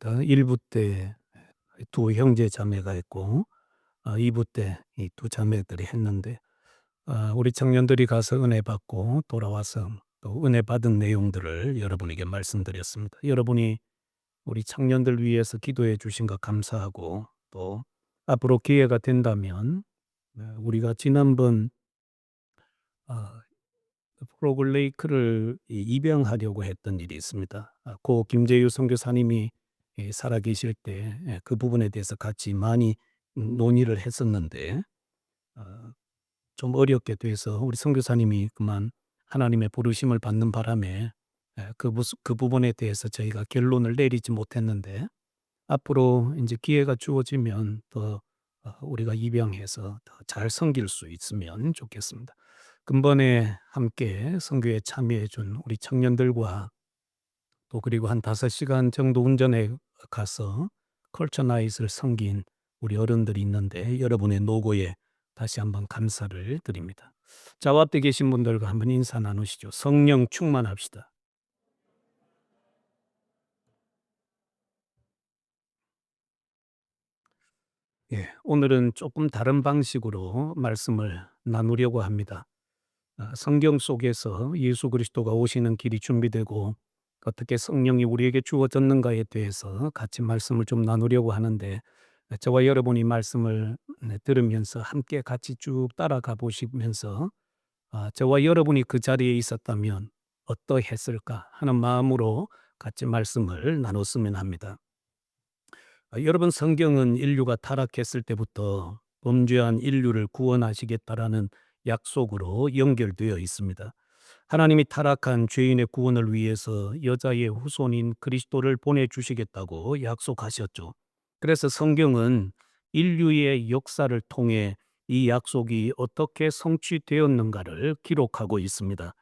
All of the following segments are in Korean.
1부 때 두 형제 자매가 했고 2부 때 이 두 자매들이 했는데 우리 청년들이 가서 은혜 받고 돌아와서 또 은혜 받은 내용들을 여러분에게 말씀드렸습니다. 여러분이 우리 청년들 위해서 기도해 주신 것 감사하고 또 앞으로 기회가 된다면 우리가 지난번 어 프로글 레이크를 입양하려고 했던 일이 있습니다. 고 김재유 선교사님이 살아 계실 때 그 부분에 대해서 같이 많이 논의를 했었는데 어 좀 어렵게 돼서 우리 선교사님이 그만 하나님의 부르심을 받는 바람에 그 부분에 대해서 저희가 결론을 내리지 못했는데 앞으로 이제 기회가 주어지면 더 우리가 입양해서 더 잘 섬길 수 있으면 좋겠습니다. 근본에 함께 선교에 참여해 준 우리 청년들과 또 그리고 한 5시간 정도 운전해 가서 컬처 나잇을 섬긴 우리 어른들이 있는데 여러분의 노고에 다시 한번 감사를 드립니다. 좌우 앞에 계신 분들과 한번 인사 나누시죠. 성령 충만합시다. 예, 오늘은 조금 다른 방식으로 말씀을 나누려고 합니다. 성경 속에서 예수 그리스도가 오시는 길이 준비되고 어떻게 성령이 우리에게 주어졌는가에 대해서 같이 말씀을 좀 나누려고 하는데 저와 여러분이 말씀을 들으면서 함께 같이 쭉 따라가 보시면서 저와 여러분이 그 자리에 있었다면 어떠했을까 하는 마음으로 같이 말씀을 나눴으면 합니다. 여러분 성경은 인류가 타락했을 때부터 범죄한 인류를 구원하시겠다라는 약속으로 연결되어 있습니다. 하나님이 타락한 죄인의 구원을 위해서 여자의 후손인 그리스도를 보내주시겠다고 약속하셨죠. 그래서 성경은 인류의 역사를 통해 이 약속이 어떻게 성취되었는가를 기록하고 있습니다.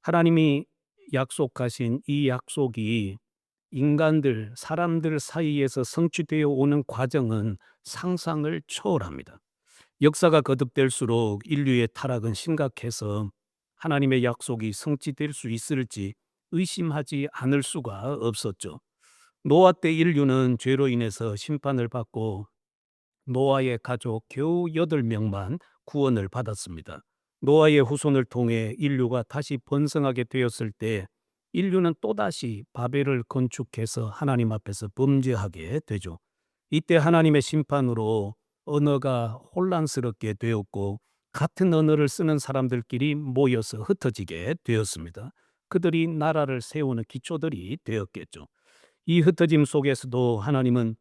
하나님이 약속하신 이 약속이 인간들, 사람들 사이에서 성취되어 오는 과정은 상상을 초월합니다. 역사가 거듭될수록 인류의 타락은 심각해서 하나님의 약속이 성취될 수 있을지 의심하지 않을 수가 없었죠. 노아 때 인류는 죄로 인해서 심판을 받고 노아의 가족 겨우 8명만 구원을 받았습니다. 노아의 후손을 통해 인류가 다시 번성하게 되었을 때 인류는 또다시 바벨을 건축해서 하나님 앞에서 범죄하게 되죠. 이때 하나님의 심판으로 언어가 혼란스럽게 되었고 같은 언어를 쓰는 사람들끼리 모여서 흩어지게 되었습니다. 그들이 나라를 세우는 기초들이 되었겠죠. 이 흩어짐 속에서도 하나님은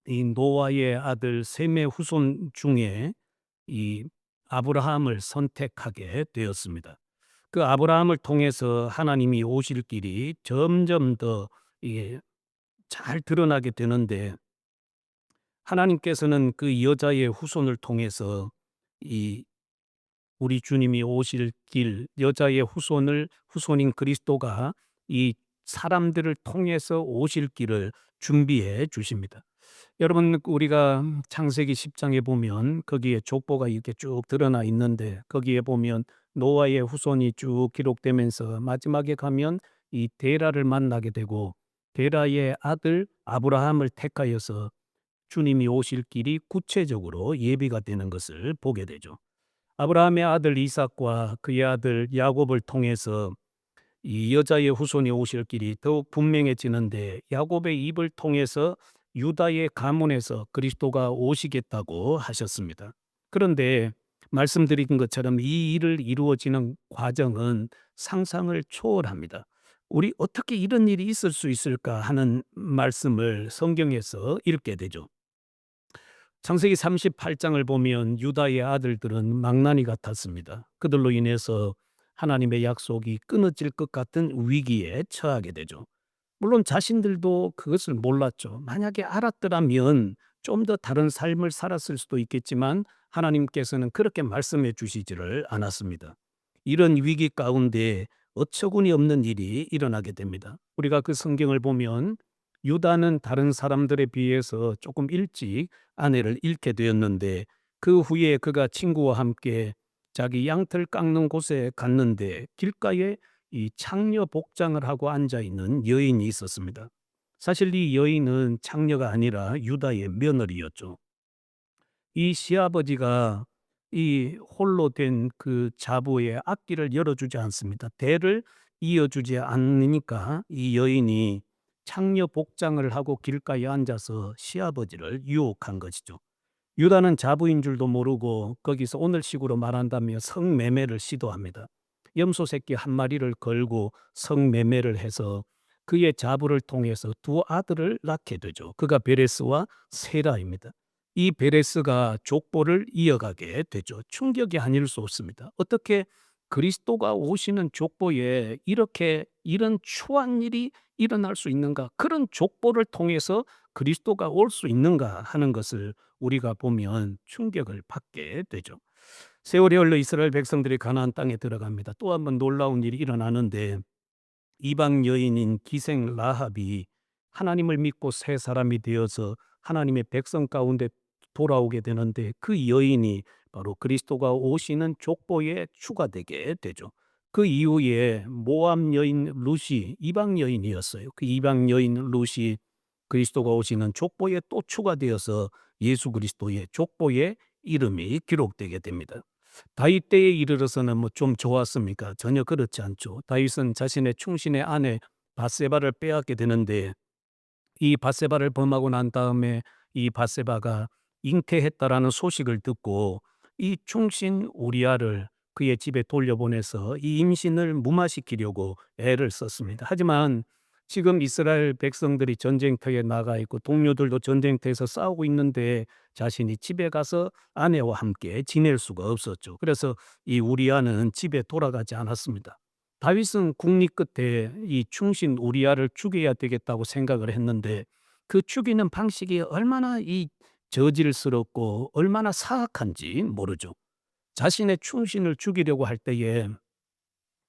이 노아의 아들 셈의 후손 중에 이 아브라함을 선택하게 되었습니다. 그 아브라함을 통해서 하나님이 오실 길이 점점 더 이게 잘 드러나게 되는데 하나님께서는 그 여자의 후손을 통해서 이 우리 주님이 오실 길 여자의 후손인 그리스도가 이 사람들을 통해서 오실 길을 준비해 주십니다. 여러분 우리가 창세기 10장에 보면 거기에 족보가 이렇게 쭉 드러나 있는데 거기에 보면 노아의 후손이 쭉 기록되면서 마지막에 가면 이 데라를 만나게 되고 데라의 아들 아브라함을 택하여서 주님이 오실 길이 구체적으로 예비가 되는 것을 보게 되죠. 아브라함의 아들 이삭과 그의 아들 야곱을 통해서 이 여자의 후손이 오실 길이 더욱 분명해지는데 야곱의 입을 통해서 유다의 가문에서 그리스도가 오시겠다고 하셨습니다. 그런데 말씀드린 것처럼 이 일을 이루어지는 과정은 상상을 초월합니다. 우리 어떻게 이런 일이 있을 수 있을까 하는 말씀을 성경에서 읽게 되죠. 창세기 38장을 보면 유다의 아들들은 망나니 같았습니다. 그들로 인해서 하나님의 약속이 끊어질 것 같은 위기에 처하게 되죠. 물론 자신들도 그것을 몰랐죠. 만약에 알았더라면 좀 더 다른 삶을 살았을 수도 있겠지만 하나님께서는 그렇게 말씀해 주시지를 않았습니다. 이런 위기 가운데 어처구니 없는 일이 일어나게 됩니다. 우리가 그 성경을 보면 유다는 다른 사람들에 비해서 조금 일찍 아내를 잃게 되었는데 그 후에 그가 친구와 함께 자기 양털 깎는 곳에 갔는데 길가에 이 창녀 복장을 하고 앉아 있는 여인이 있었습니다. 사실 이 여인은 창녀가 아니라 유다의 며느리였죠. 이 시아버지가 이 홀로 된 그 자부의 앞길을 열어주지 않습니다. 대를 이어주지 않으니까 이 여인이 창녀 복장을 하고 길가에 앉아서 시아버지를 유혹한 것이죠. 유다는 자부인 줄도 모르고 거기서 오늘식으로 말한다면 성매매를 시도합니다. 염소 새끼 한 마리를 걸고 성매매를 해서 그의 자부를 통해서 두 아들을 낳게 되죠. 그가 베레스와 세라입니다. 이 베레스가 족보를 이어가게 되죠. 충격이 아닐 수 없습니다. 어떻게 그리스도가 오시는 족보에 이렇게 이런 추한 일이 일어날 수 있는가? 그런 족보를 통해서 그리스도가 올 수 있는가 하는 것을 우리가 보면 충격을 받게 되죠. 세월이 흘러 이스라엘 백성들이 가나안 땅에 들어갑니다. 또 한 번 놀라운 일이 일어나는데 이방 여인인 기생 라합이 하나님을 믿고 새 사람이 되어서 하나님의 백성 가운데 돌아오게 되는데 그 여인이 바로 그리스도가 오시는 족보에 추가되게 되죠. 그 이후에 모압 여인 룻이 이방 여인이었어요. 그 이방 여인 룻이 그리스도가 오시는 족보에 또 추가되어서 예수 그리스도의 족보에 이름이 기록되게 됩니다. 다윗 때에 이르러서는 뭐 좀 좋았습니까? 전혀 그렇지 않죠. 다윗은 자신의 충신의 아내 밧세바를 빼앗게 되는데 이 밧세바를 범하고 난 다음에 이 밧세바가 잉태했다라는 소식을 듣고 이 충신 우리아를 그의 집에 돌려보내서 이 임신을 무마시키려고 애를 썼습니다. 하지만 지금 이스라엘 백성들이 전쟁터에 나가 있고 동료들도 전쟁터에서 싸우고 있는데 자신이 집에 가서 아내와 함께 지낼 수가 없었죠. 그래서 이 우리아는 집에 돌아가지 않았습니다. 다윗은 국리 끝에 이 충신 우리아를 죽여야 되겠다고 생각을 했는데 그 죽이는 방식이 얼마나 이 저질스럽고 얼마나 사악한지 모르죠. 자신의 충신을 죽이려고 할 때에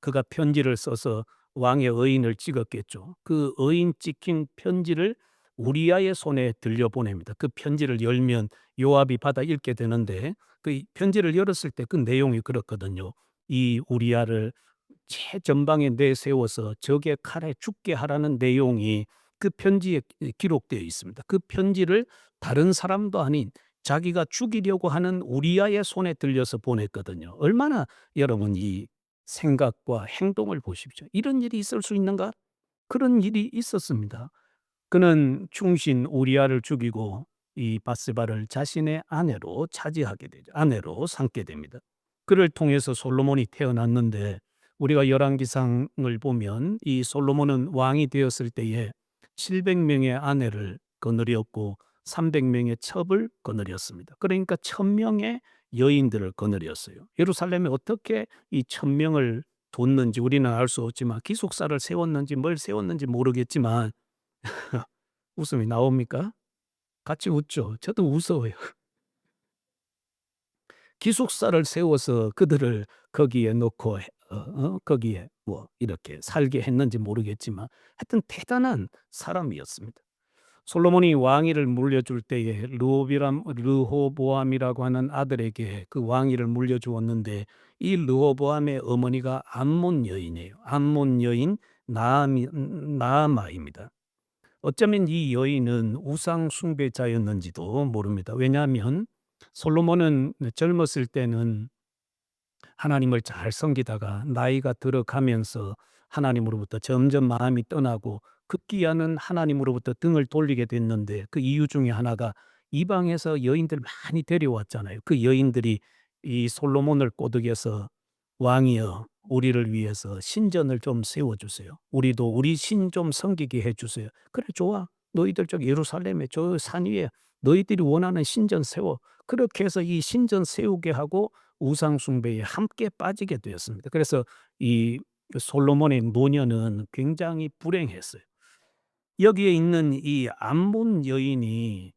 그가 편지를 써서 왕의 의인을 찍었겠죠. 그 의인 찍힌 편지를 우리아의 손에 들려보냅니다. 그 편지를 열면 요압이 받아 읽게 되는데 그 편지를 열었을 때 그 내용이 그렇거든요. 이 우리아를 최전방에 내세워서 적의 칼에 죽게 하라는 내용이 그 편지에 기록되어 있습니다. 그 편지를 다른 사람도 아닌 자기가 죽이려고 하는 우리아의 손에 들려서 보냈거든요. 얼마나 여러분 이 생각과 행동을 보십시오. 이런 일이 있을 수 있는가? 그런 일이 있었습니다. 그는 충신 우리아를 죽이고 이 밧세바를 자신의 아내로 차지하게 되죠. 아내로 삼게 됩니다. 그를 통해서 솔로몬이 태어났는데 우리가 열왕기상을 보면 이 솔로몬은 왕이 되었을 때에 700명의 아내를 거느렸고 300명의 첩을 거느렸습니다. 그러니까 1000명의 여인들을 거느렸어요. 예루살렘에 어떻게 이 1000명을 뒀는지 우리는 알 수 없지만 기숙사를 세웠는지 뭘 세웠는지 모르겠지만 웃음이 나옵니까? 같이 웃죠. 저도 무서워요. 기숙사를 세워서 그들을 거기에 놓고 거기에 뭐 이렇게 살게 했는지 모르겠지만 하여튼 대단한 사람이었습니다. 솔로몬이 왕위를 물려줄 때에 르호보암이라고 하는 아들에게 그 왕위를 물려주었는데 이 르호보암의 어머니가 암몬 여인이에요. 암몬 여인 나아마입니다. 어쩌면 이 여인은 우상 숭배자였는지도 모릅니다. 왜냐하면 솔로몬은 젊었을 때는 하나님을 잘 섬기다가 나이가 들어가면서 하나님으로부터 점점 마음이 떠나고 급기야는 하나님으로부터 등을 돌리게 됐는데 그 이유 중에 하나가 이방에서 여인들 많이 데려왔잖아요. 그 여인들이 이 솔로몬을 꼬드겨서 왕이여 우리를 위해서 신전을 좀 세워주세요. 우리도 우리 신 좀 섬기게 해주세요. 그래 좋아. 너희들 저 예루살렘에 저 산 위에 너희들이 원하는 신전 세워. 그렇게 해서 이 신전 세우게 하고 우상 숭배에 함께 빠지게 되었습니다. 그래서 이 솔로몬의 노년은 굉장히 불행했어요. 여기에 있는 이 암몬 여인이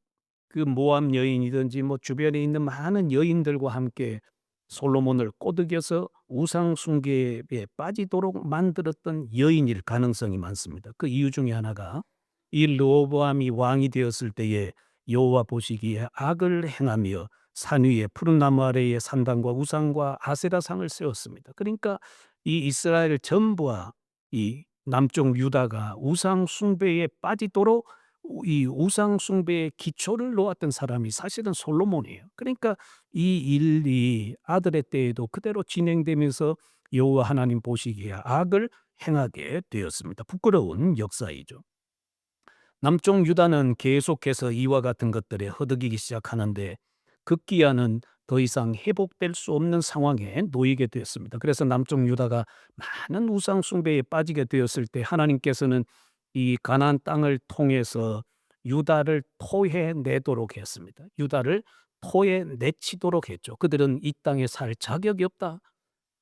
그 모압 여인이든지 뭐 주변에 있는 많은 여인들과 함께 솔로몬을 꼬드겨서 우상 숭배에 빠지도록 만들었던 여인일 가능성이 많습니다. 그 이유 중에 하나가 이 르호보암이 왕이 되었을 때에 여호와 보시기에 악을 행하며 산 위에 푸른 나무 아래에 산당과 우상과 아세라상을 세웠습니다. 그러니까 이 이스라엘 전부와 이 남쪽 유다가 우상 숭배에 빠지도록 이 우상 숭배의 기초를 놓았던 사람이 사실은 솔로몬이에요. 그러니까 이 일이 아들의 때에도 그대로 진행되면서 여호와 하나님 보시기에 악을 행하게 되었습니다. 부끄러운 역사이죠. 남쪽 유다는 계속해서 이와 같은 것들에 허덕이기 시작하는데 급기야는 더 이상 회복될 수 없는 상황에 놓이게 되었습니다. 그래서 남쪽 유다가 많은 우상 숭배에 빠지게 되었을 때 하나님께서는 이 가나안 땅을 통해서 유다를 토해내도록 했습니다. 유다를 토해내치도록 했죠. 그들은 이 땅에 살 자격이 없다.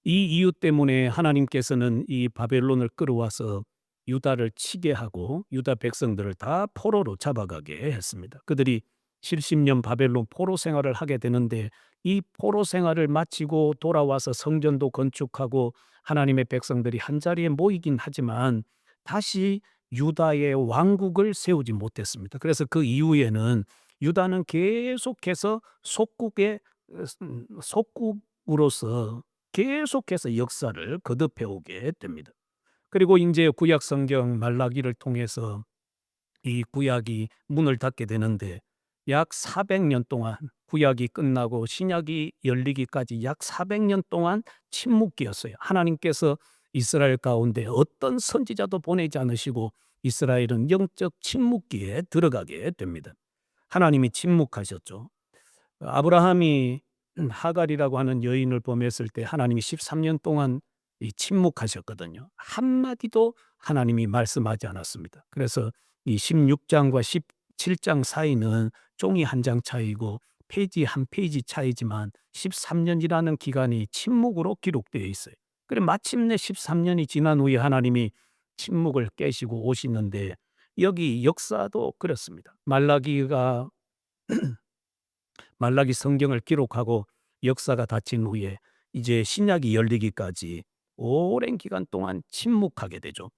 이 이유 때문에 하나님께서는 이 바벨론을 끌어와서 유다를 치게 하고 유다 백성들을 다 포로로 잡아가게 했습니다. 그들이 70년 바벨론 포로 생활을 하게 되는데 이 포로 생활을 마치고 돌아와서 성전도 건축하고 하나님의 백성들이 한자리에 모이긴 하지만 다시 유다의 왕국을 세우지 못했습니다. 그래서 그 이후에는 유다는 계속해서 속국으로서 계속해서 역사를 거듭해 오게 됩니다. 그리고 인제 구약 성경 말라기를 통해서 이 구약이 문을 닫게 되는데 약 400년 동안 구약이 끝나고 신약이 열리기까지 약 400년 동안 침묵기였어요. 하나님께서 이스라엘 가운데 어떤 선지자도 보내지 않으시고 이스라엘은 영적 침묵기에 들어가게 됩니다. 하나님이 침묵하셨죠. 아브라함이 하갈이라고 하는 여인을 범했을 때 하나님이 13년 동안 이 침묵하셨거든요. 한마디도 하나님이 말씀하지 않았습니다. 그래서 이 16장과 17장 사이는 종이 한 장 차이고 페이지 한 페이지 차이지만 13년이라는 기간이 침묵으로 기록되어 있어요. 그래 마침내 13년이 지난 후에 하나님이 침묵을 깨시고 오시는데 여기 역사도 그렇습니다. 말라기 성경을 기록하고 역사가 닫힌 후에 이제 신약이 열리기까지 오랜 기간 동안 침묵하게 되죠.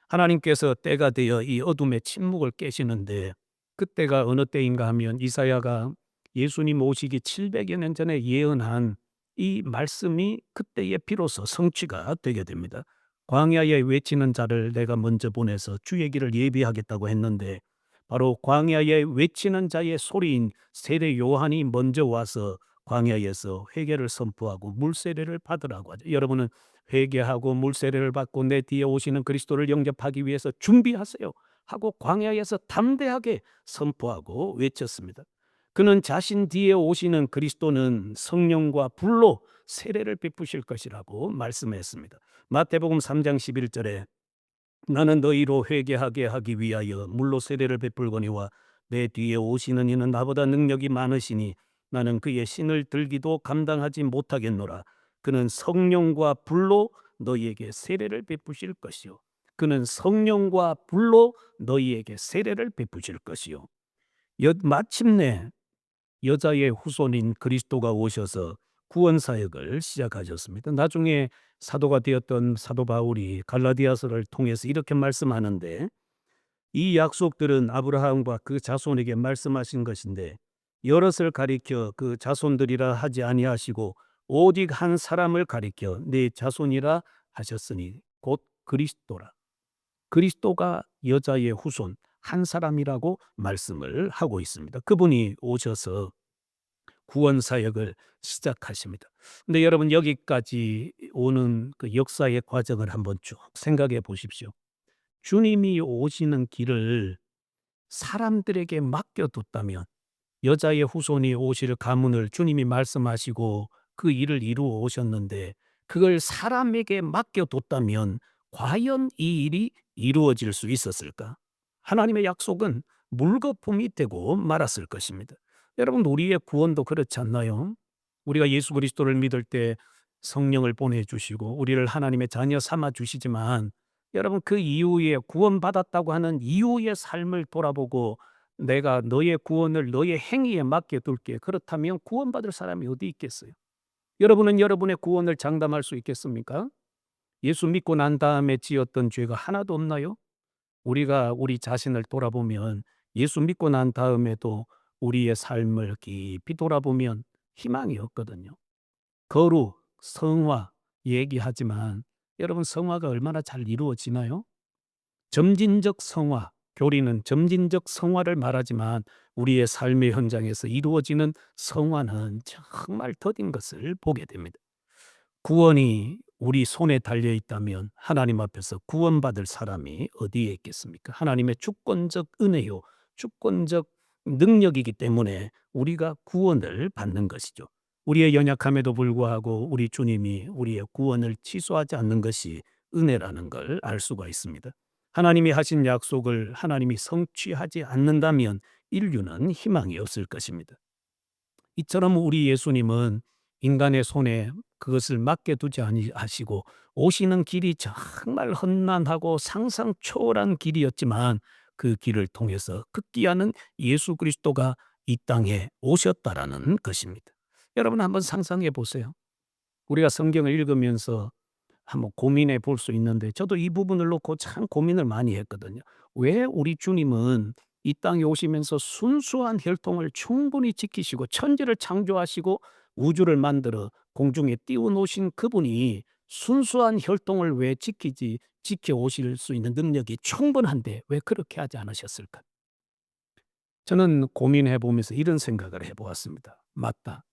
하나님께서 때가 되어 이 어둠의 침묵을 깨시는데 그때가 어느 때인가 하면 이사야가 예수님 오시기 700여 년 전에 예언한 이 말씀이 그때에 비로소 성취가 되게 됩니다. 광야에 외치는 자를 내가 먼저 보내서 주의 길을 예비하겠다고 했는데 바로 광야에 외치는 자의 소리인 세례 요한이 먼저 와서 광야에서 회개를 선포하고 물세례를 받으라고 하죠. 여러분은 회개하고 물세례를 받고 내 뒤에 오시는 그리스도를 영접하기 위해서 준비하세요 하고 광야에서 담대하게 선포하고 외쳤습니다. 그는 자신 뒤에 오시는 그리스도는 성령과 불로 세례를 베푸실 것이라고 말씀했습니다. 마태복음 3장 11절에 나는 너희로 회개하게 하기 위하여 물로 세례를 베풀거니와 내 뒤에 오시는 이는 나보다 능력이 많으시니 나는 그의 신을 들기도 감당하지 못하겠노라. 그는 성령과 불로 너희에게 세례를 베푸실 것이요. 그는 성령과 불로 너희에게 세례를 베푸실 것이요. 마침내 여자의 후손인 그리스도가 오셔서 구원 사역을 시작하셨습니다. 나중에 사도가 되었던 사도 바울이 갈라디아서를 통해서 이렇게 말씀하는데 이 약속들은 아브라함과 그 자손에게 말씀하신 것인데 여럿을 가리켜 그 자손들이라 하지 아니하시고 오직 한 사람을 가리켜 네 자손이라 하셨으니 곧 그리스도라. 그리스도가 여자의 후손 한 사람이라고 말씀을 하고 있습니다. 그분이 오셔서 구원 사역을 시작하십니다. 근데 여러분 여기까지 오는 그 역사의 과정을 한번 쭉 생각해 보십시오. 주님이 오시는 길을 사람들에게 맡겨뒀다면 여자의 후손이 오실 가문을 주님이 말씀하시고 그 일을 이루어 오셨는데 그걸 사람에게 맡겨뒀다면 과연 이 일이 이루어질 수 있었을까? 하나님의 약속은 물거품이 되고 말았을 것입니다. 여러분 우리의 구원도 그렇지 않나요? 우리가 예수 그리스도를 믿을 때 성령을 보내주시고 우리를 하나님의 자녀 삼아 주시지만 여러분 그 이후에 구원받았다고 하는 이후의 삶을 돌아보고 내가 너의 구원을 너의 행위에 맡겨둘게. 그렇다면 구원받을 사람이 어디 있겠어요? 여러분은 여러분의 구원을 장담할 수 있겠습니까? 예수 믿고 난 다음에 지었던 죄가 하나도 없나요? 우리가 우리 자신을 돌아보면 예수 믿고 난 다음에도 우리의 삶을 깊이 돌아보면 희망이 없거든요. 거룩, 성화 얘기하지만 여러분 성화가 얼마나 잘 이루어지나요? 점진적 성화, 교리는 점진적 성화를 말하지만 우리의 삶의 현장에서 이루어지는 성화는 정말 더딘 것을 보게 됩니다. 구원이 우리 손에 달려 있다면 하나님 앞에서 구원받을 사람이 어디에 있겠습니까? 하나님의 주권적 은혜요, 주권적 능력이기 때문에 우리가 구원을 받는 것이죠. 우리의 연약함에도 불구하고 우리 주님이 우리의 구원을 취소하지 않는 것이 은혜라는 걸 알 수가 있습니다. 하나님이 하신 약속을 하나님이 성취하지 않는다면 인류는 희망이 없을 것입니다. 이처럼 우리 예수님은 인간의 손에 그것을 맡겨두지 아니하시고 오시는 길이 정말 험난하고 상상 초월한 길이었지만 그 길을 통해서 극기하는 예수 그리스도가 이 땅에 오셨다라는 것입니다. 여러분 한번 상상해 보세요. 우리가 성경을 읽으면서 한번 고민해 볼 수 있는데 저도 이 부분을 놓고 참 고민을 많이 했거든요. 왜 우리 주님은 이 땅에 오시면서 순수한 혈통을 충분히 지키시고 천지를 창조하시고 우주를 만들어 공중에 띄워놓으신 그분이 순수한 혈통을 왜 지켜 오실 수 있는 능력이 충분한데 왜 그렇게 하지 않으셨을까? 저는 고민해 보면서 이런 생각을 해 보았습니다. 맞다.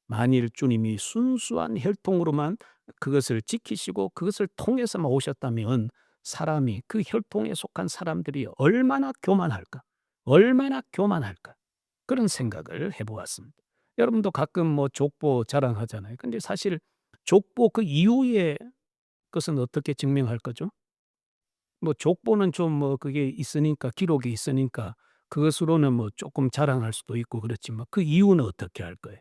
만일 주님이 순수한 혈통으로만 그것을 지키시고 그것을 통해서만 오셨다면 사람이 그 혈통에 속한 사람들이 얼마나 교만할까? 얼마나 교만할까? 그런 생각을 해 보았습니다. 여러분도 가끔 뭐 족보 자랑하잖아요. 근데 사실 족보 그 이후의 것은 어떻게 증명할 거죠? 뭐 족보는 좀 뭐 그게 있으니까 기록이 있으니까 그것으로는 뭐 조금 자랑할 수도 있고 그렇지만 그 이유는 어떻게 할 거예요?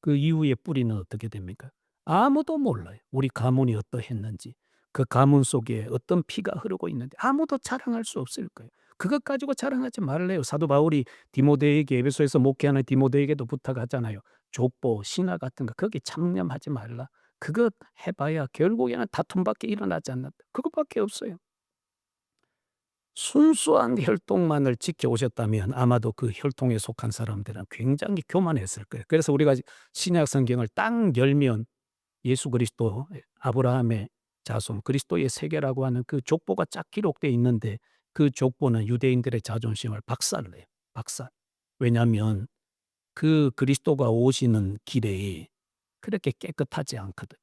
그 이후의 뿌리는 어떻게 됩니까? 아무도 몰라요. 우리 가문이 어떠했는지, 그 가문 속에 어떤 피가 흐르고 있는지 아무도 자랑할 수 없을 거예요. 그것 가지고 자랑하지 말래요. 사도 바울이 디모데에게 에베소에서 목회하는 디모데에게도 부탁하잖아요. 족보, 신화 같은 거 거기 참념하지 말라. 그것 해봐야 결국에는 다툼밖에 일어나지 않는다. 그것밖에 없어요. 순수한 혈통만을 지켜오셨다면 아마도 그 혈통에 속한 사람들은 굉장히 교만했을 거예요. 그래서 우리가 신약 성경을 딱 열면 예수 그리스도, 아브라함의 자손, 그리스도의 세계라고 하는 그 족보가 쫙 기록되어 있는데 그 족보는 유대인들의 자존심을 박살내요. 박살. 왜냐하면 그 그리스도가 오시는 길에 그렇게 깨끗하지 않거든.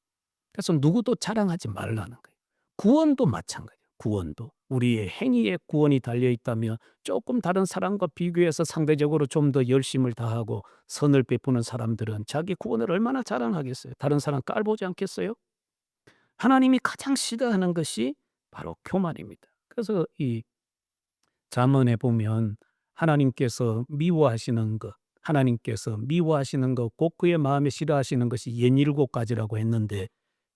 그래서 누구도 자랑하지 말라는 거예요. 구원도 마찬가지예요. 구원도. 우리의 행위에 구원이 달려 있다면 조금 다른 사람과 비교해서 상대적으로 좀 더 열심을 다하고 선을 베푸는 사람들은 자기 구원을 얼마나 자랑하겠어요. 다른 사람 깔보지 않겠어요? 하나님이 가장 싫어하는 것이 바로 교만입니다. 그래서 이 잠언에 보면 하나님께서 미워하시는 것, 곧 그의 마음에 싫어하시는 것이 연 일곱 가지라고 했는데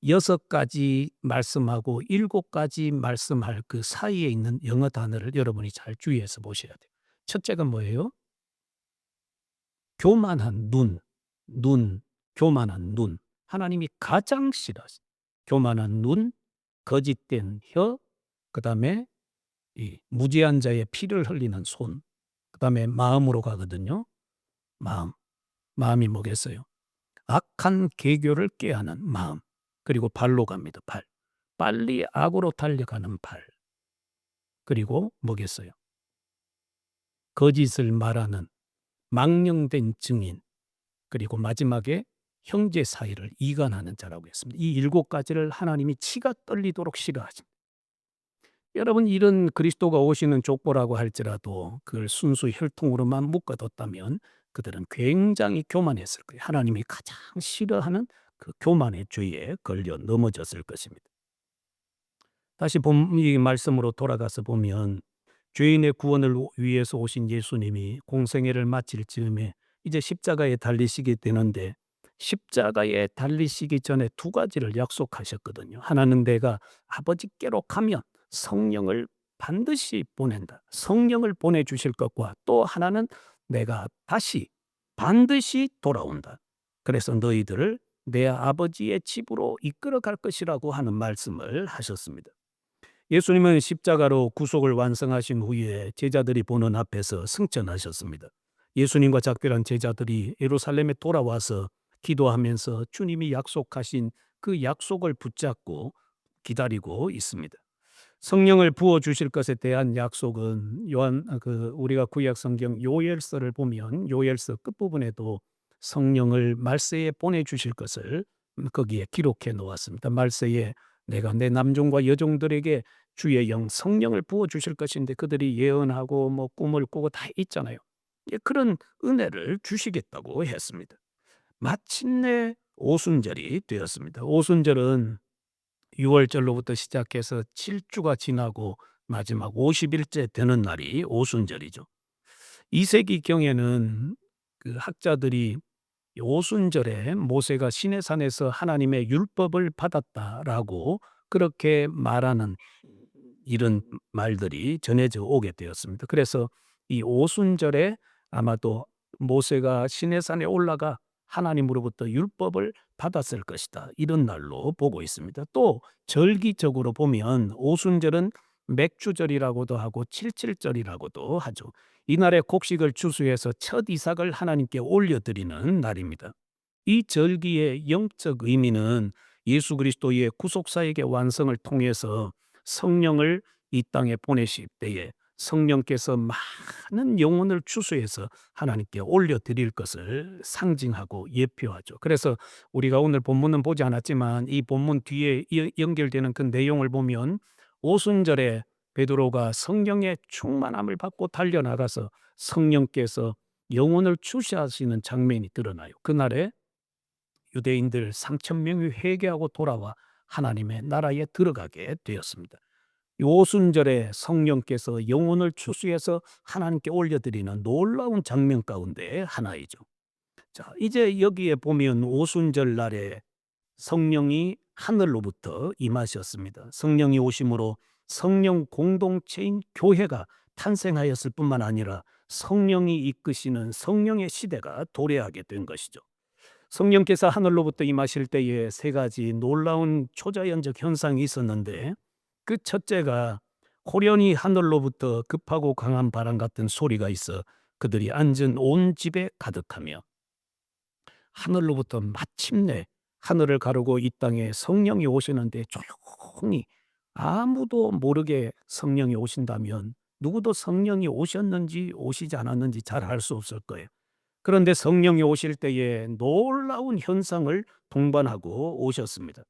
여섯 가지 말씀하고 일곱 가지 말씀할 그 사이에 있는 영어 단어를 여러분이 잘 주의해서 보셔야 돼요. 첫째가 뭐예요? 교만한 눈, 교만한 눈. 하나님이 가장 싫어하세요. 교만한 눈, 거짓된 혀, 그다음에 이 무지한 자의 피를 흘리는 손, 그다음에 마음으로 가거든요. 마음. 마음이 뭐겠어요? 악한 계교를 꾀하는 마음. 그리고 발로 갑니다. 발. 빨리 악으로 달려가는 발. 그리고 뭐겠어요? 거짓을 말하는 망령된 증인. 그리고 마지막에 형제 사이를 이간하는 자라고 했습니다. 이 일곱 가지를 하나님이 치가 떨리도록 싫어하십니다. 여러분 이런 그리스도가 오시는 족보라고 할지라도 그걸 순수 혈통으로만 묶어뒀다면 그들은 굉장히 교만했을 거예요. 하나님이 가장 싫어하는 그 교만의 죄에 걸려 넘어졌을 것입니다. 다시 이 말씀으로 돌아가서 보면 죄인의 구원을 위해서 오신 예수님이 공생애를 마칠 즈음에 이제 십자가에 달리시게 되는데 십자가에 달리시기 전에 두 가지를 약속하셨거든요. 하나는 내가 아버지께로 가면 성령을 반드시 보낸다. 성령을 보내주실 것과 또 하나는 내가 다시 반드시 돌아온다. 그래서 너희들을 내 아버지의 집으로 이끌어 갈 것이라고 하는 말씀을 하셨습니다. 예수님은 십자가로 구속을 완성하신 후에 제자들이 보는 앞에서 승천하셨습니다. 예수님과 작별한 제자들이 예루살렘에 돌아와서 기도하면서 주님이 약속하신 그 약속을 붙잡고 기다리고 있습니다. 성령을 부어 주실 것에 대한 약속은 우리가 구약 성경 요엘서를 보면 요엘서 끝부분에도 성령을 말세에 보내 주실 것을 거기에 기록해 놓았습니다. 말세에 내가 내 남종과 여종들에게 주의 영 성령을 부어 주실 것인데 그들이 예언하고 뭐 꿈을 꾸고 다 있잖아요. 예, 그런 은혜를 주시겠다고 했습니다. 마침내 오순절이 되었습니다. 오순절은 6월절로부터 시작해서 7주가 지나고 마지막 50일째 되는 날이 오순절이죠. 2세기경에는 그 학자들이 오순절에 모세가 시내산에서 하나님의 율법을 받았다라고 그렇게 말하는 이런 말들이 전해져 오게 되었습니다. 그래서 이 오순절에 아마도 모세가 시내산에 올라가 하나님으로부터 율법을 받았을 것이다. 이런 날로 보고 있습니다. 또 절기적으로 보면 오순절은 맥주절이라고도 하고 칠칠절이라고도 하죠. 이날에 곡식을 추수해서 첫 이삭을 하나님께 올려드리는 날입니다. 이 절기의 영적 의미는 예수 그리스도의 구속사역의 완성을 통해서 성령을 이 땅에 보내실 때에 성령께서 많은 영혼을 추수해서 하나님께 올려드릴 것을 상징하고 예표하죠. 그래서 우리가 오늘 본문은 보지 않았지만 이 본문 뒤에 연결되는 그 내용을 보면 오순절에 베드로가 성령의 충만함을 받고 달려나가서 성령께서 영혼을 추수하시는 장면이 드러나요. 그날에 유대인들 3천 명이 회개하고 돌아와 하나님의 나라에 들어가게 되었습니다. 오순절에 성령께서 영혼을 추수해서 하나님께 올려드리는 놀라운 장면 가운데 하나이죠. 자, 이제 여기에 보면 오순절 날에 성령이 하늘로부터 임하셨습니다. 성령이 오심으로 성령 공동체인 교회가 탄생하였을 뿐만 아니라 성령이 이끄시는 성령의 시대가 도래하게 된 것이죠. 성령께서 하늘로부터 임하실 때에 세 가지 놀라운 초자연적 현상이 있었는데 그 첫째가 호련히 하늘로부터 급하고 강한 바람 같은 소리가 있어 그들이 앉은 온 집에 가득하며 하늘로부터 마침내 하늘을 가르고 이 땅에 성령이 오시는데 조용히 아무도 모르게 성령이 오신다면 누구도 성령이 오셨는지 오시지 않았는지 잘 알 수 없을 거예요. 그런데 성령이 오실 때에 놀라운 현상을 동반하고 오셨습니다.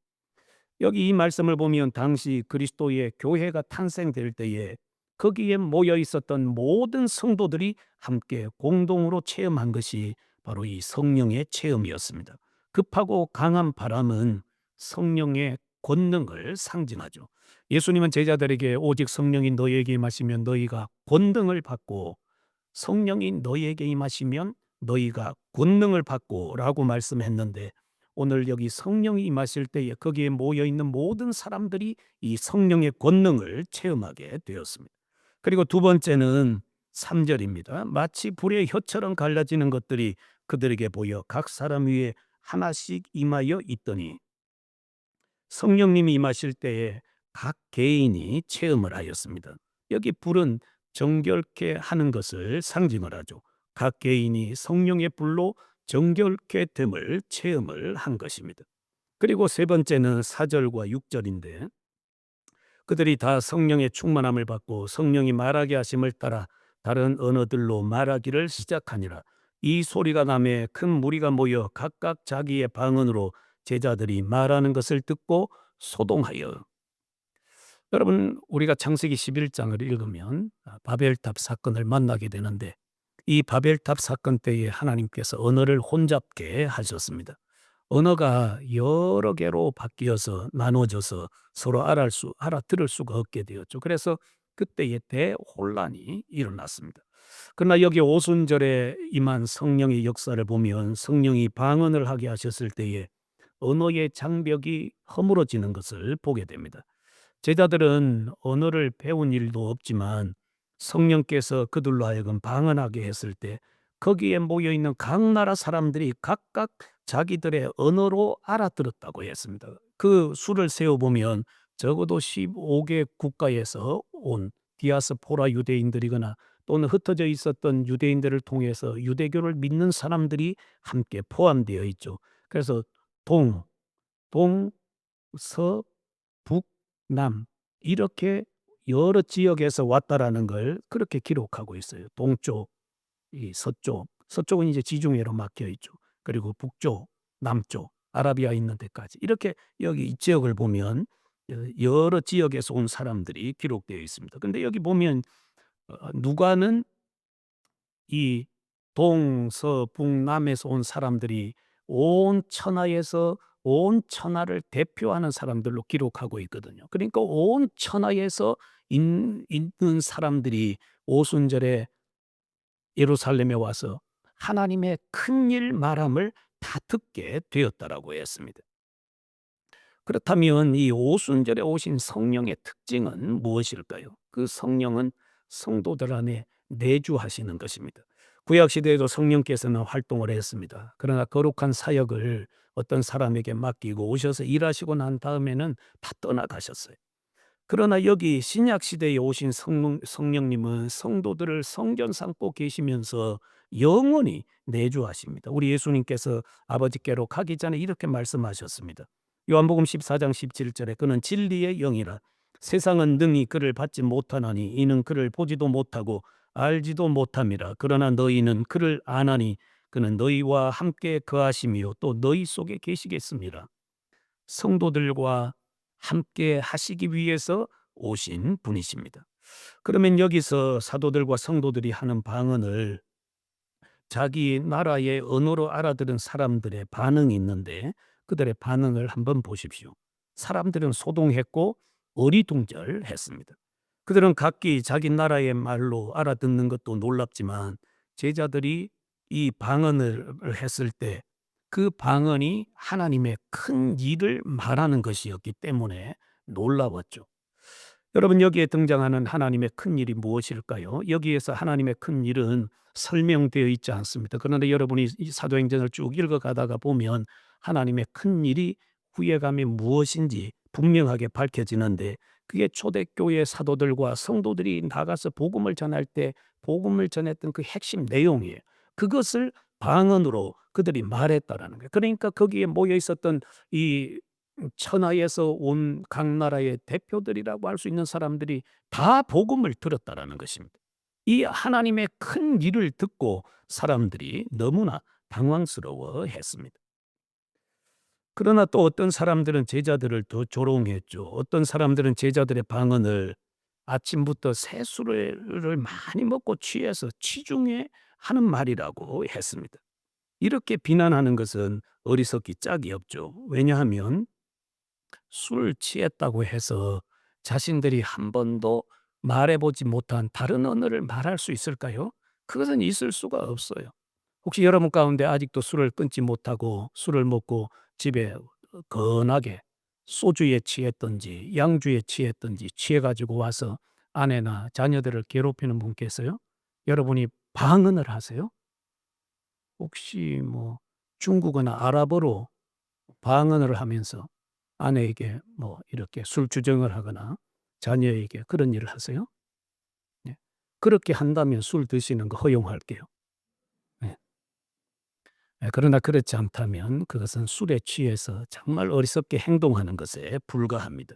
여기 이 말씀을 보면 당시 그리스도의 교회가 탄생될 때에 거기에 모여 있었던 모든 성도들이 함께 공동으로 체험한 것이 바로 이 성령의 체험이었습니다. 급하고 강한 바람은 성령의 권능을 상징하죠. 예수님은 제자들에게 오직 성령이 너희에게 임하시면 너희가 권능을 받고 성령이 너희에게 임하시면 너희가 권능을 받고라고 말씀했는데 오늘 여기 성령이 임하실 때에 거기에 모여 있는 모든 사람들이 이 성령의 권능을 체험하게 되었습니다. 그리고 두 번째는 3절입니다. 마치 불의 혀처럼 갈라지는 것들이 그들에게 보여 각 사람 위에 하나씩 임하여 있더니 성령님이 임하실 때에 각 개인이 체험을 하였습니다. 여기 불은 정결케 하는 것을 상징을 하죠. 각 개인이 성령의 불로 정결케 됨을 체험을 한 것입니다. 그리고 세 번째는 4절과 6절인데 그들이 다 성령의 충만함을 받고 성령이 말하게 하심을 따라 다른 언어들로 말하기를 시작하니라. 이 소리가 나매 큰 무리가 모여 각각 자기의 방언으로 제자들이 말하는 것을 듣고 소동하여. 여러분 우리가 창세기 11장을 읽으면 바벨탑 사건을 만나게 되는데 이 바벨탑 사건 때에 하나님께서 언어를 혼잡게 하셨습니다. 언어가 여러 개로 바뀌어서 나눠져서 서로 알아들을 수가 없게 되었죠. 그래서 그때에 대혼란이 일어났습니다. 그러나 여기 오순절에 임한 성령의 역사를 보면 성령이 방언을 하게 하셨을 때에 언어의 장벽이 허물어지는 것을 보게 됩니다. 제자들은 언어를 배운 일도 없지만 성령께서 그들로 하여금 방언하게 했을 때 거기에 모여 있는 각 나라 사람들이 각각 자기들의 언어로 알아들었다고 했습니다. 그 수를 세어 보면 적어도 15개 국가에서 온 디아스포라 유대인들이거나 또는 흩어져 있었던 유대인들을 통해서 유대교를 믿는 사람들이 함께 포함되어 있죠. 그래서 동, 서, 북, 남 이렇게 여러 지역에서 왔다라는 걸 그렇게 기록하고 있어요. 동쪽, 이 서쪽, 서쪽은 이제 지중해로 막혀 있죠. 그리고 북쪽, 남쪽, 아라비아 있는 데까지 이렇게 여기 이 지역을 보면 여러 지역에서 온 사람들이 기록되어 있습니다. 근데 여기 보면 누가는 이 동서북남에서 온 사람들이 온 천하에서 온 천하를 대표하는 사람들로 기록하고 있거든요. 그러니까 온 천하에서 있는 사람들이 오순절에 예루살렘에 와서 하나님의 큰일 말함을 다 듣게 되었다라고 했습니다. 그렇다면 이 오순절에 오신 성령의 특징은 무엇일까요? 그 성령은 성도들 안에 내주하시는 것입니다. 구약 시대에도 성령께서는 활동을 했습니다. 그러나 거룩한 사역을 어떤 사람에게 맡기고 오셔서 일하시고 난 다음에는 다 떠나가셨어요. 그러나 여기 신약 시대에 오신 성령님은 성도들을 성전 삼고 계시면서 영원히 내주하십니다. 우리 예수님께서 아버지께로 가기 전에 이렇게 말씀하셨습니다. 요한복음 14장 17절에 그는 진리의 영이라 세상은 능히 그를 받지 못하나니 이는 그를 보지도 못하고 알지도 못함이라. 그러나 너희는 그를 아나니 그는 너희와 함께 거하시며 또 너희 속에 계시겠습니다. 성도들과 함께 하시기 위해서 오신 분이십니다. 그러면 여기서 사도들과 성도들이 하는 방언을 자기 나라의 언어로 알아들은 사람들의 반응이 있는데 그들의 반응을 한번 보십시오. 사람들은 소동했고 어리둥절했습니다. 그들은 각기 자기 나라의 말로 알아듣는 것도 놀랍지만 제자들이 이 방언을 했을 때 그 방언이 하나님의 큰 일을 말하는 것이었기 때문에 놀라웠죠. 여러분 여기에 등장하는 하나님의 큰 일이 무엇일까요? 여기에서 하나님의 큰 일은 설명되어 있지 않습니다. 그런데 여러분이 이 사도행전을 쭉 읽어가다가 보면 하나님의 큰 일이 후예감이 무엇인지 분명하게 밝혀지는데 그게 초대교회 사도들과 성도들이 나가서 복음을 전할 때 복음을 전했던 그 핵심 내용이에요. 그것을 방언으로 그들이 말했다라는 거예요. 그러니까 거기에 모여 있었던 이 천하에서 온 각 나라의 대표들이라고 할 수 있는 사람들이 다 복음을 들었다라는 것입니다. 이 하나님의 큰 일을 듣고 사람들이 너무나 당황스러워했습니다. 그러나 또 어떤 사람들은 제자들을 더 조롱했죠. 어떤 사람들은 제자들의 방언을 아침부터 새술을 많이 먹고 취해서 취중에 하는 말이라고 했습니다. 이렇게 비난하는 것은 어리석기 짝이 없죠. 왜냐하면 술 취했다고 해서 자신들이 한 번도 말해보지 못한 다른 언어를 말할 수 있을까요? 그것은 있을 수가 없어요. 혹시 여러분 가운데 아직도 술을 끊지 못하고 술을 먹고 집에 건하게 소주에 취했든지 양주에 취했든지 취해가지고 와서 아내나 자녀들을 괴롭히는 분 계세요? 여러분이 방언을 하세요? 혹시 뭐 중국어나 아랍어로 방언을 하면서 아내에게 뭐 이렇게 술 주정을 하거나 자녀에게 그런 일을 하세요? 네. 그렇게 한다면 술 드시는 거 허용할게요. 네. 그러나 그렇지 않다면 그것은 술에 취해서 정말 어리석게 행동하는 것에 불과합니다.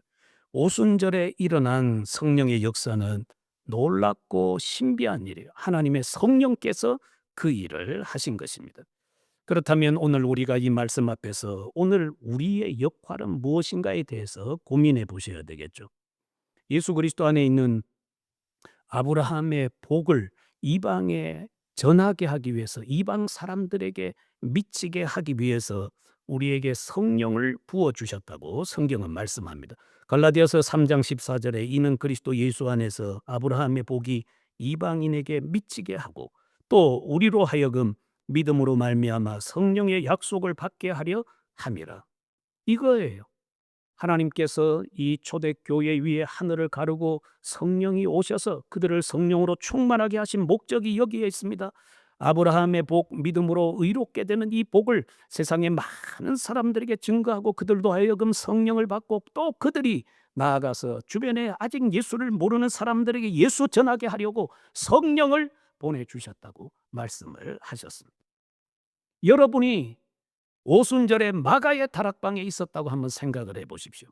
오순절에 일어난 성령의 역사는 놀랍고 신비한 일이에요. 하나님의 성령께서 그 일을 하신 것입니다. 그렇다면 오늘 우리가 이 말씀 앞에서 오늘 우리의 역할은 무엇인가에 대해서 고민해 보셔야 되겠죠. 예수 그리스도 안에 있는 아브라함의 복을 이방에 전하게 하기 위해서 이방 사람들에게 미치게 하기 위해서 우리에게 성령을 부어 주셨다고 성경은 말씀합니다. 갈라디아서 3장 14절에 이는 그리스도 예수 안에서 아브라함의 복이 이방인에게 미치게 하고 또 우리로 하여금 믿음으로 말미암아 성령의 약속을 받게 하려 함이라. 이거예요. 하나님께서 이 초대교회 위에 하늘을 가르고 성령이 오셔서 그들을 성령으로 충만하게 하신 목적이 여기에 있습니다. 아브라함의 복, 믿음으로 의롭게 되는 이 복을 세상의 많은 사람들에게 증거하고 그들도 하여금 성령을 받고 또 그들이 나아가서 주변에 아직 예수를 모르는 사람들에게 예수 전하게 하려고 성령을 보내주셨다고 말씀을 하셨습니다. 여러분이 오순절에 마가의 다락방에 있었다고 한번 생각을 해 보십시오.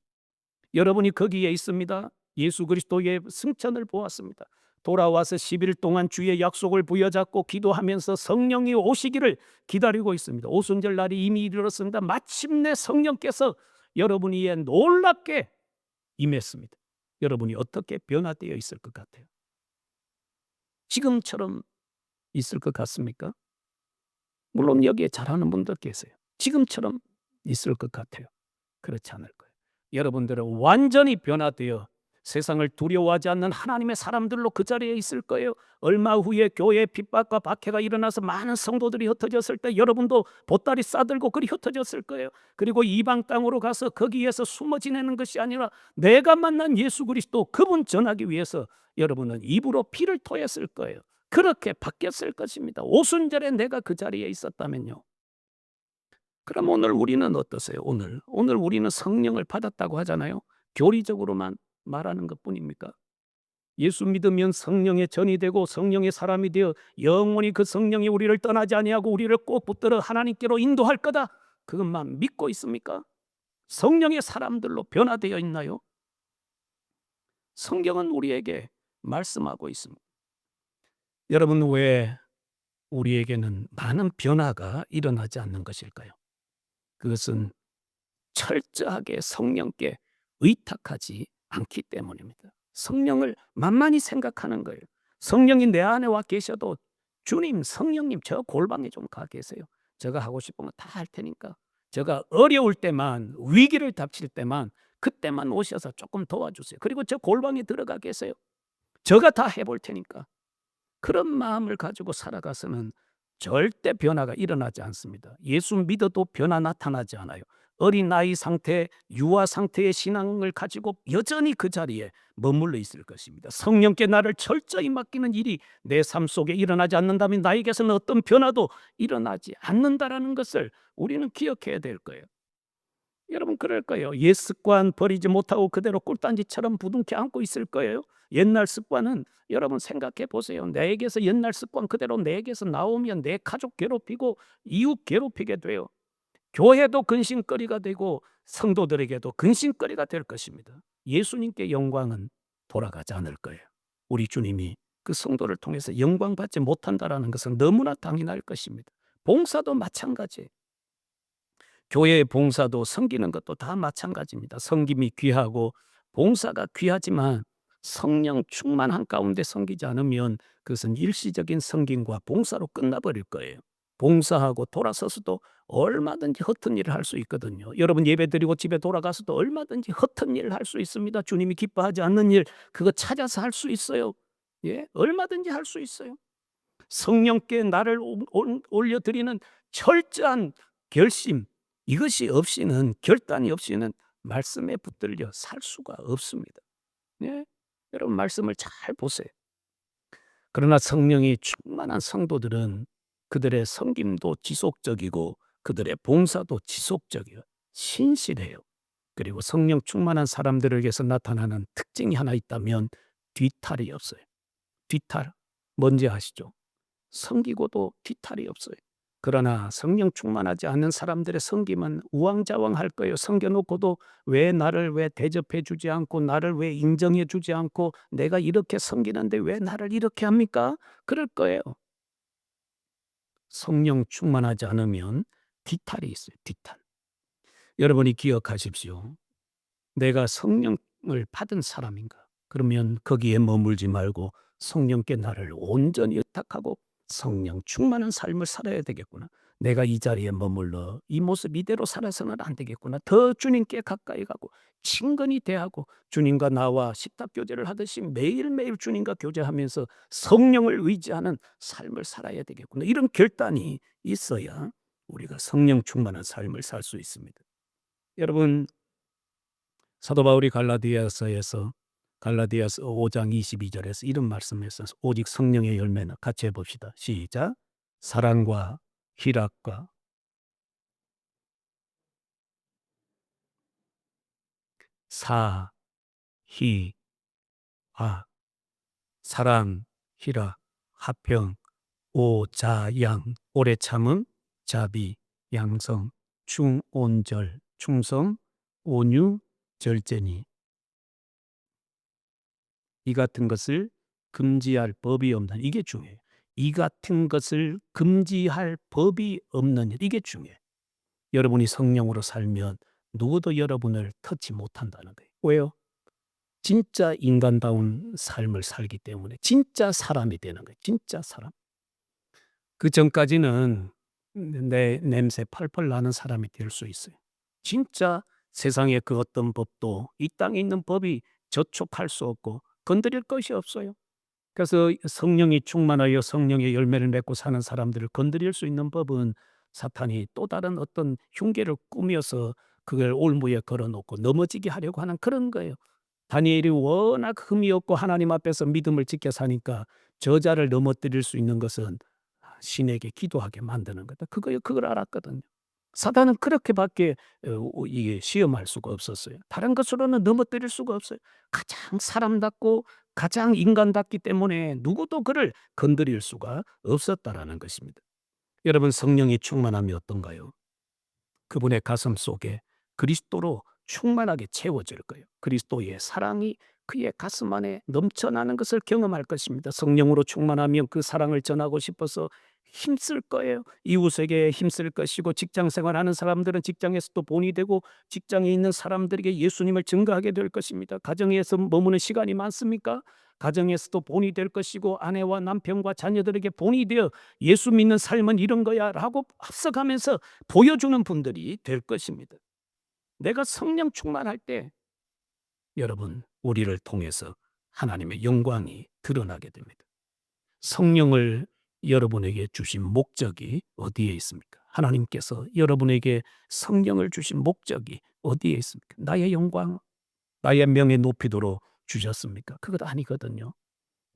여러분이 거기에 있습니다. 예수 그리스도의 승천을 보았습니다. 돌아와서 10일 동안 주의 약속을 부여잡고 기도하면서 성령이 오시기를 기다리고 있습니다. 오순절 날이 이미 이르렀습니다. 마침내 성령께서 여러분 위에 놀랍게 임했습니다. 여러분이 어떻게 변화되어 있을 것 같아요? 지금처럼 있을 것 같습니까? 물론 여기에 잘하는 분들 계세요. 지금처럼 있을 것 같아요. 그렇지 않을 거예요. 여러분들은 완전히 변화되어 세상을 두려워하지 않는 하나님의 사람들로 그 자리에 있을 거예요. 얼마 후에 교회에 핍박과 박해가 일어나서 많은 성도들이 흩어졌을 때 여러분도 보따리 싸들고 그리 흩어졌을 거예요. 그리고 이방 땅으로 가서 거기에서 숨어 지내는 것이 아니라 내가 만난 예수 그리스도 그분 전하기 위해서 여러분은 입으로 피를 토했을 거예요. 그렇게 바뀌었을 것입니다. 오순절에 내가 그 자리에 있었다면요. 그럼 오늘 우리는 어떠세요? 오늘 우리는 성령을 받았다고 하잖아요. 교리적으로만 말하는 것뿐입니까? 예수 믿으면 성령의 전이 되고 성령의 사람이 되어 영원히 그 성령이 우리를 떠나지 아니하고 우리를 꼭 붙들어 하나님께로 인도할 거다. 그것만 믿고 있습니까? 성령의 사람들로 변화되어 있나요? 성경은 우리에게 말씀하고 있습니다. 여러분, 왜 우리에게는 많은 변화가 일어나지 않는 것일까요? 그것은 철저하게 성령께 의탁하지 않기 때문입니다. 성령을 만만히 생각하는 거예요. 성령이 내 안에 와 계셔도 주님, 성령님 저 골방에 좀 가 계세요. 제가 하고 싶은 거 다 할 테니까. 제가 어려울 때만, 위기를 닥칠 때만, 그때만 오셔서 조금 도와주세요. 그리고 저 골방에 들어가 계세요. 제가 다 해볼 테니까. 그런 마음을 가지고 살아가서는 절대 변화가 일어나지 않습니다. 예수 믿어도 변화 나타나지 않아요. 어린 아이 상태, 유아 상태의 신앙을 가지고 여전히 그 자리에 머물러 있을 것입니다. 성령께 나를 철저히 맡기는 일이 내 삶 속에 일어나지 않는다면 나에게서는 어떤 변화도 일어나지 않는다라는 것을 우리는 기억해야 될 거예요. 여러분, 그럴 거예요. 옛 습관 버리지 못하고 그대로 꿀단지처럼 부둥켜 안고 있을 거예요. 옛날 습관은 여러분 생각해 보세요. 내게서 옛날 습관 그대로 내게서 나오면 내 가족 괴롭히고 이웃 괴롭히게 돼요. 교회도 근심거리가 되고 성도들에게도 근심거리가 될 것입니다. 예수님께 영광은 돌아가지 않을 거예요. 우리 주님이 그 성도를 통해서 영광받지 못한다라는 것은 너무나 당연할 것입니다. 봉사도 마찬가지예요. 교회의 봉사도 섬기는 것도 다 마찬가지입니다. 섬김이 귀하고 봉사가 귀하지만 성령 충만한 가운데 섬기지 않으면 그것은 일시적인 섬김과 봉사로 끝나버릴 거예요. 봉사하고 돌아서서도 얼마든지 허튼 일을 할 수 있거든요. 여러분, 예배드리고 집에 돌아가서도 얼마든지 허튼 일을 할 수 있습니다. 주님이 기뻐하지 않는 일 그거 찾아서 할 수 있어요. 예, 얼마든지 할 수 있어요. 성령께 나를 올려드리는 철저한 결심, 이것이 없이는, 결단이 없이는 말씀에 붙들려 살 수가 없습니다. 예? 여러분, 말씀을 잘 보세요. 그러나 성령이 충만한 성도들은 그들의 섬김도 지속적이고 그들의 봉사도 지속적이에요. 신실해요. 그리고 성령 충만한 사람들에게서 나타나는 특징이 하나 있다면 뒤탈이 없어요. 뒤탈 뭔지 아시죠? 섬기고도 뒤탈이 없어요. 그러나 성령 충만하지 않은 사람들의 섬김은 우왕좌왕할 거예요. 섬겨놓고도 왜 나를 왜 대접해 주지 않고 나를 왜 인정해 주지 않고 내가 이렇게 섬기는데 왜 나를 이렇게 합니까? 그럴 거예요. 성령 충만하지 않으면 뒤탈이 있어요. 뒤탈. 여러분이 기억하십시오. 내가 성령을 받은 사람인가? 그러면 거기에 머물지 말고 성령께 나를 온전히 의탁하고 성령 충만한 삶을 살아야 되겠구나. 내가 이 자리에 머물러 이 모습 이대로 살아서는 안 되겠구나. 더 주님께 가까이 가고 친근히 대하고 주님과 나와 식탁 교제를 하듯이 매일매일 주님과 교제하면서 성령을 의지하는 삶을 살아야 되겠구나. 이런 결단이 있어야 우리가 성령 충만한 삶을 살 수 있습니다. 여러분, 사도 바울이 갈라디아서 5장 22절에서 이런 말씀에서 오직 성령의 열매는 같이 해봅시다. 시작. 사랑과 희락과 희화, 사랑, 희락, 화평, 오자양, 오래 참음, 자비, 양성, 충온절, 충성, 온유, 절제니. 이 같은 것을 금지할 법이 없는 이게 중요해요. 이 같은 것을 금지할 법이 없는 일 이게 중요해요. 여러분이 성령으로 살면 누구도 여러분을 터치 못한다는 거예요. 왜요? 진짜 인간다운 삶을 살기 때문에 진짜 사람이 되는 거예요. 진짜 사람. 그전까지는 내 냄새 펄펄 나는 사람이 될 수 있어요. 진짜 세상의 그 어떤 법도 이 땅에 있는 법이 저촉할 수 없고 건드릴 것이 없어요. 그래서 성령이 충만하여 성령의 열매를 맺고 사는 사람들을 건드릴 수 있는 법은 사탄이 또 다른 어떤 흉계를 꾸며서 그걸 올무에 걸어 놓고 넘어지게 하려고 하는 그런 거예요. 다니엘이 워낙 흠이 없고 하나님 앞에서 믿음을 지켜 사니까 저자를 넘어뜨릴 수 있는 것은 신에게 기도하게 만드는 거다. 그걸 알았거든요. 사단은 그렇게밖에 이게 시험할 수가 없었어요. 다른 것으로는 넘어뜨릴 수가 없어요. 가장 사람답고 가장 인간답기 때문에 누구도 그를 건드릴 수가 없었다라는 것입니다. 여러분 성령이 충만함이 어떤가요? 그분의 가슴 속에 그리스도로 충만하게 채워질 거예요. 그리스도의 사랑이 그의 가슴 안에 넘쳐나는 것을 경험할 것입니다. 성령으로 충만하면 그 사랑을 전하고 싶어서 힘쓸 거예요. 이웃에게 힘쓸 것이고 직장 생활하는 사람들은 직장에서도 본이 되고 직장에 있는 사람들에게 예수님을 증거하게 될 것입니다. 가정에서 머무는 시간이 많습니까? 가정에서도 본이 될 것이고 아내와 남편과 자녀들에게 본이 되어 예수 믿는 삶은 이런 거야 라고 합석하면서 보여주는 분들이 될 것입니다. 내가 성령 충만할 때 여러분 우리를 통해서 하나님의 영광이 드러나게 됩니다. 성령을 여러분에게 주신 목적이 어디에 있습니까? 하나님께서 여러분에게 성령을 주신 목적이 어디에 있습니까? 나의 영광, 나의 명예 높이도록 주셨습니까? 그것 아니거든요.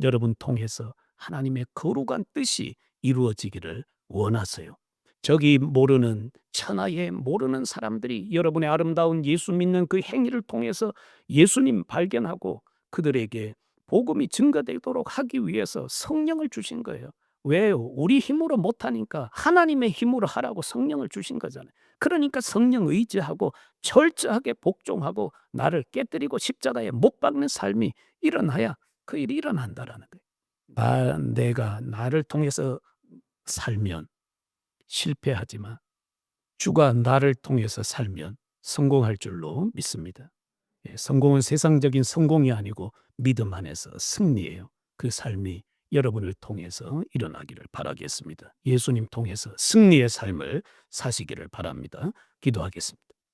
여러분 통해서 하나님의 거룩한 뜻이 이루어지기를 원하세요. 저기 모르는 천하에 모르는 사람들이 여러분의 아름다운 예수 믿는 그 행위를 통해서 예수님 발견하고 그들에게 복음이 증거되도록 하기 위해서 성령을 주신 거예요. 왜요? 우리 힘으로 못하니까 하나님의 힘으로 하라고 성령을 주신 거잖아요. 그러니까 성령 의지하고 철저하게 복종하고 나를 깨뜨리고 십자가에 못 박는 삶이 일어나야 그 일이 일어난다라는 거예요. 내가 나를 통해서 살면 실패하지만 주가 나를 통해서 살면 성공할 줄로 믿습니다. 성공은 세상적인 성공이 아니고 믿음 안에서 승리예요. 그 삶이 여러분을 통해서 일어나기를 바라겠습니다. 예수님 통해서 승리의 삶을 사시기를 바랍니다. 기도하겠습니다.